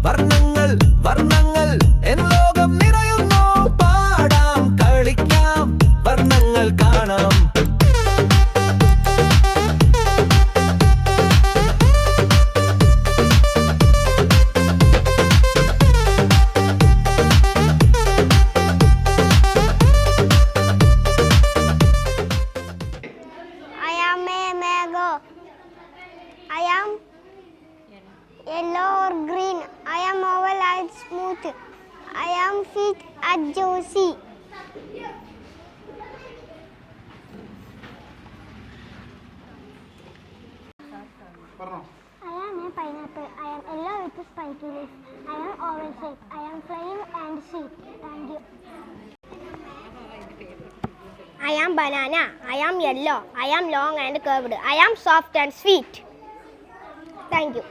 വർണ്ണങ്ങൾ വർണ്ണങ്ങൾ എൻ ലോകം നിറയുന്നു പാടാം കളിക്കാം വർണ്ണങ്ങൾ കാണാം I am a mango. I am yellow or green. I am oval and smooth. I am fit and juicy. I am a pineapple. I am yellow with spiky leaves. I am oval shape. I am flying and sweet. Thank you. I am banana. I am yellow. I am long and curved. I am soft and sweet. Thank you.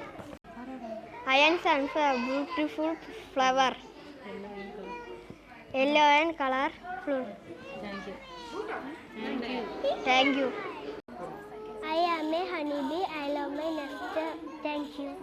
I am sunflower, beautiful flower. Yellow and colorful. Thank you. I am a honeybee. I love my nest. Thank you.